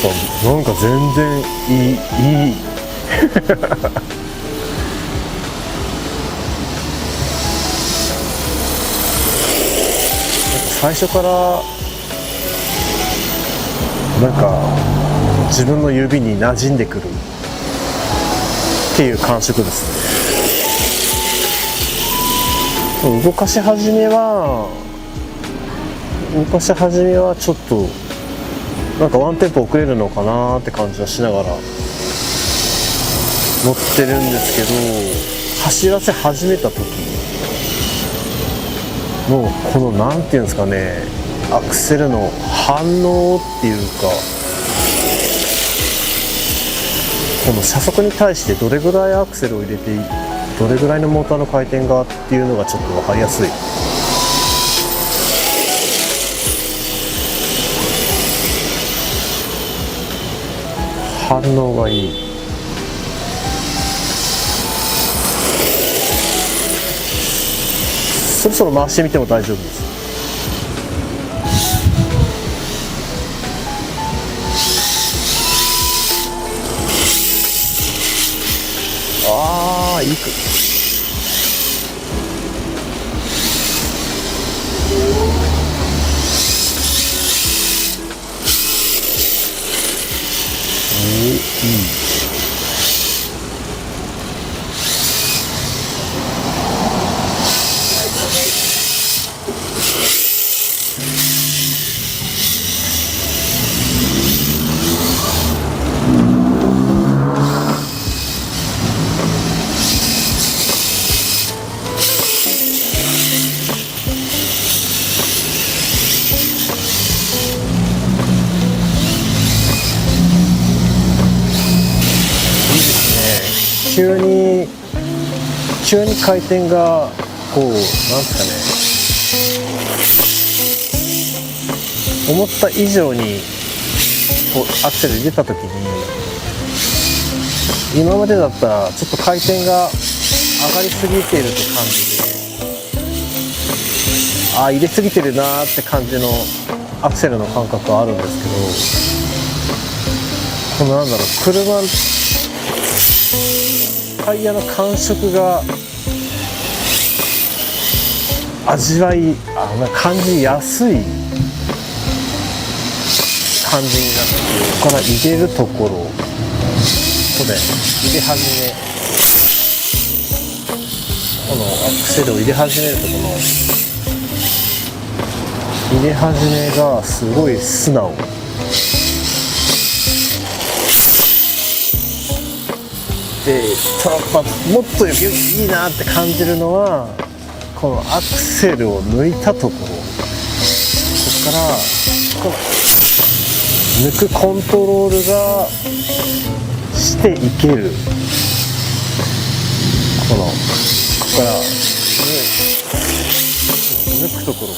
なんか全然いい最初からなんか自分の指に馴染んでくるっていう感触ですね。動かし始めはちょっとなんかワンテンポ遅れるのかなって感じはしながら乗ってるんですけど、走らせ始めた時のこのなんていうんですかね、アクセルの反応っていうか、この車速に対してどれぐらいアクセルを入れてどれぐらいのモーターの回転がっていうのがちょっと分かりやすい。反応がいい。そろそろ回してみても大丈夫です。ああ、いいく。いい。急に回転がこうなんですかね、思った以上にこうアクセル入れた時に、今までだったらちょっと回転が上がりすぎていると感じで、入れすぎてるなーって感じのアクセルの感覚はあるんですけど、このなんだろう、車タイヤの感触が感じやすい感じになって、ここから入れるところ、ここで入れ始め、このアクセルを入れ始めるところ、入れ始めがすごい素直で、もっといいなって感じるのは、このアクセルを抜いたところ、ここから抜くコントロールがしていける、ここから抜くところ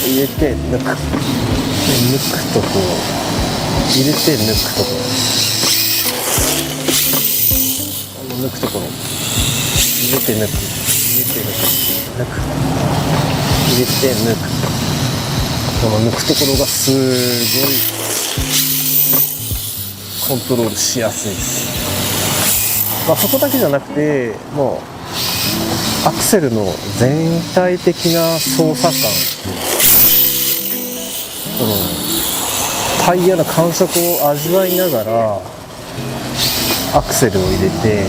入れて抜くところ入れて抜くところ、抜くところ入れて抜く、入れて抜く、入れて抜く、この抜くところがすごいコントロールしやすいです。そこだけじゃなくて、もうアクセルの全体的な操作感、このタイヤの感触を味わいながらアクセルを入れて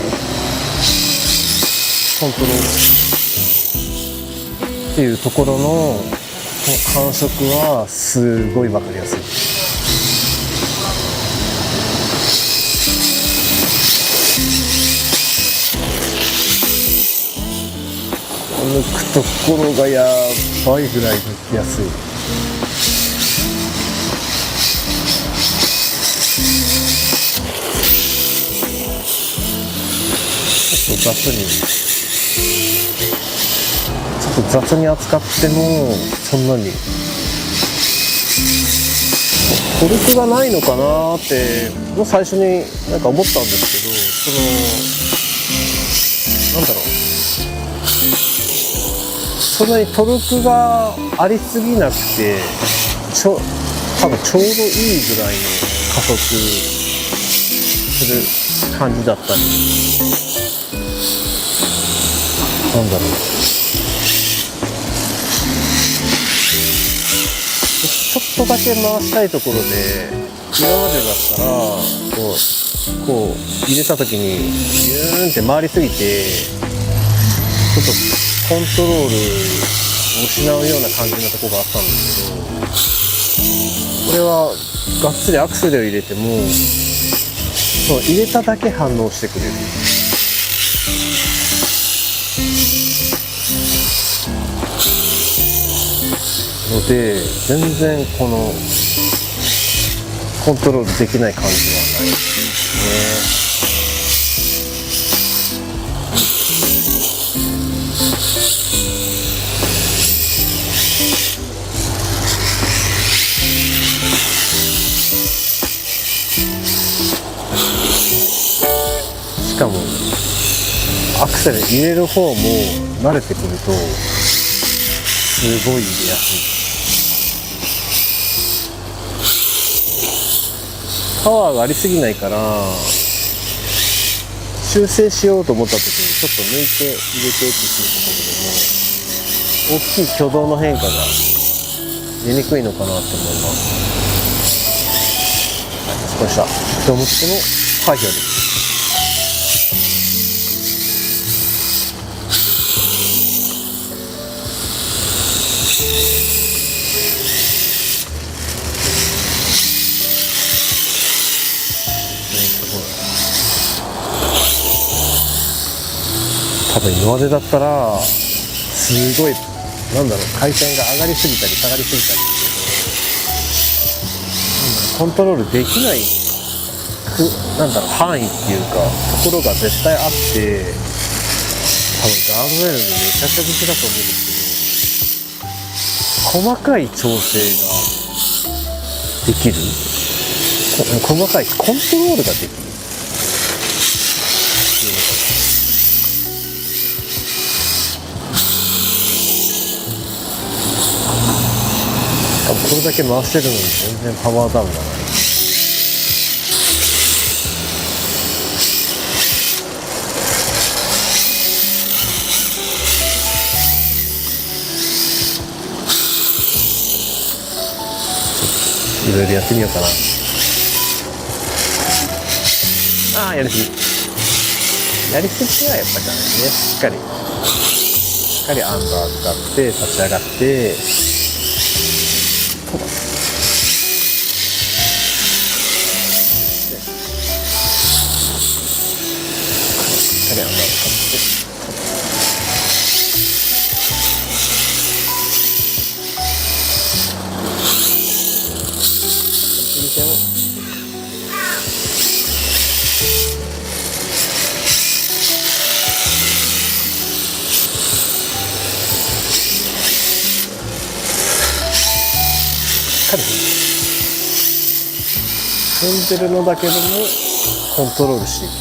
コントロールっていうところの感触はすごい分かりやすい。抜くところがやばいぐらい抜きやすい。ちょっと雑に扱ってもそんなにトルクがないのかなってもう最初になんか思ったんですけど、なんだろう、そんなにトルクがありすぎなくて多分ちょうどいいぐらいの加速する感じだったり、なんだろう、ちょっとだけ回したいところで、今までだったらこう入れた時にビューンって回りすぎてちょっとコントロールを失うような感じのところがあったんですけど、これはがっつりアクセルを入れてもそう入れただけ反応してくれる。ので全然このコントロールできない感じはないですね。しかもアクセル入れる方も慣れてくるとすごい入れやすい。パワーがありすぎないから修正しようと思った時にちょっと抜いて入れてってするところでも大きい挙動の変化が出にくいのかなって思います。少しした今日息子の開票です。多分今までだったらすごいなんだろう回転が上がりすぎたり下がりすぎたりコントロールできないなんだろう範囲っていうかところが絶対あって多分ガードウェルでめちゃくちゃ好きだと思うんですけど細かい調整ができる細かいコントロールができるこれだけ回してるのに全然パワーダウンがない。いろいろやってみようかな。やりすぎはやっぱりダメですね。しっかりアンダー使って立ち上がって踏んでるのだけどもコントロールしていく。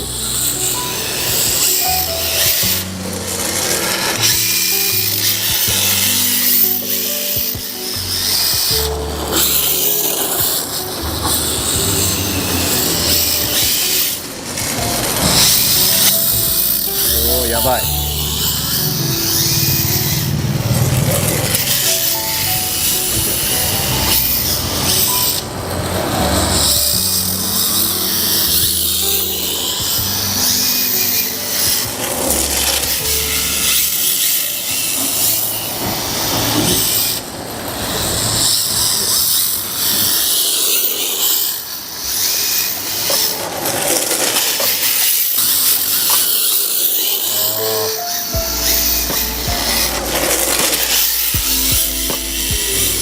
やばい。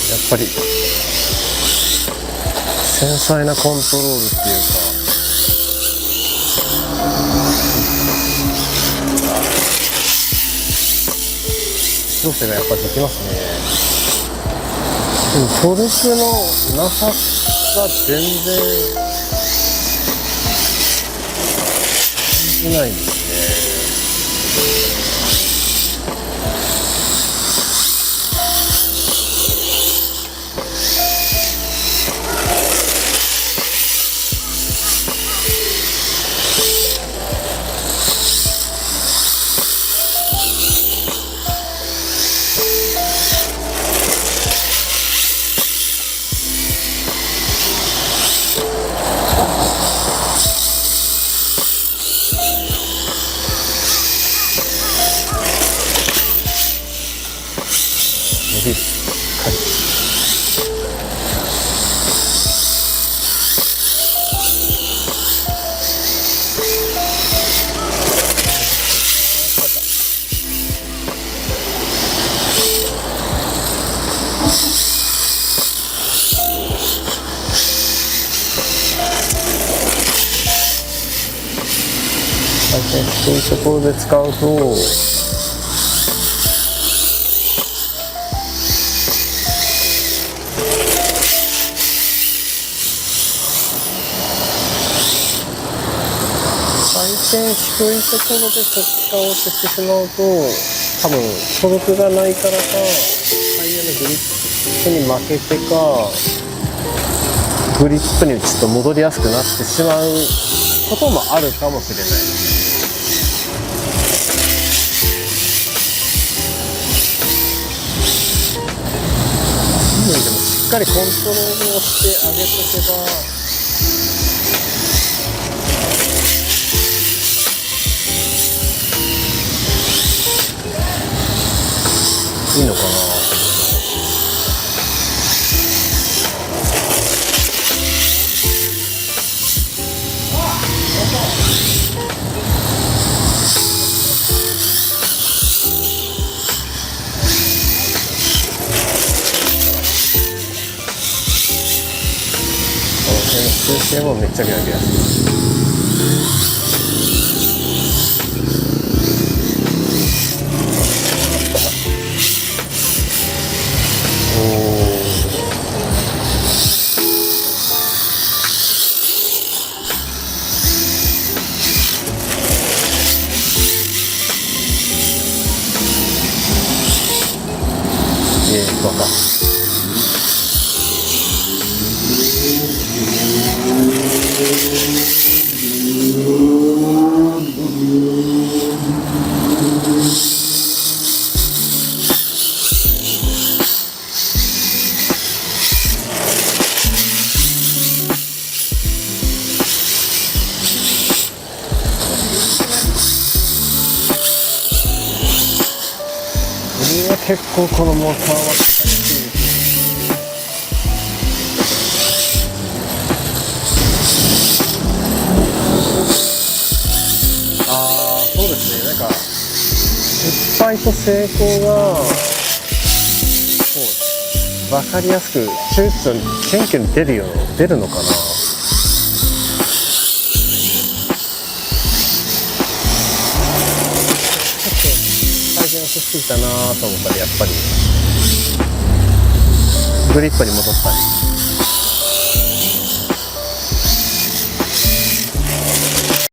やっぱり繊細なコントロールっていうか調整がやっぱりできますね。でもトルクのなさが全然感じないんですね。転低いところで使うと回転低いところで使おうとしてしまうと多分トルクがないからかタイヤのグリップに負けてかグリップにちょっと戻りやすくなってしまうこともあるかもしれない。でもしっかりコントロールをしてあげとけばいいのかな。修正もめっちゃやりやすい。わかる。結構このモーターは使いやすいですね。そうですね。なんか失敗と成功が分かりやすく躊躇謙虚に出るのかな。しすぎたなと思ったらやっぱりグリップに戻ったり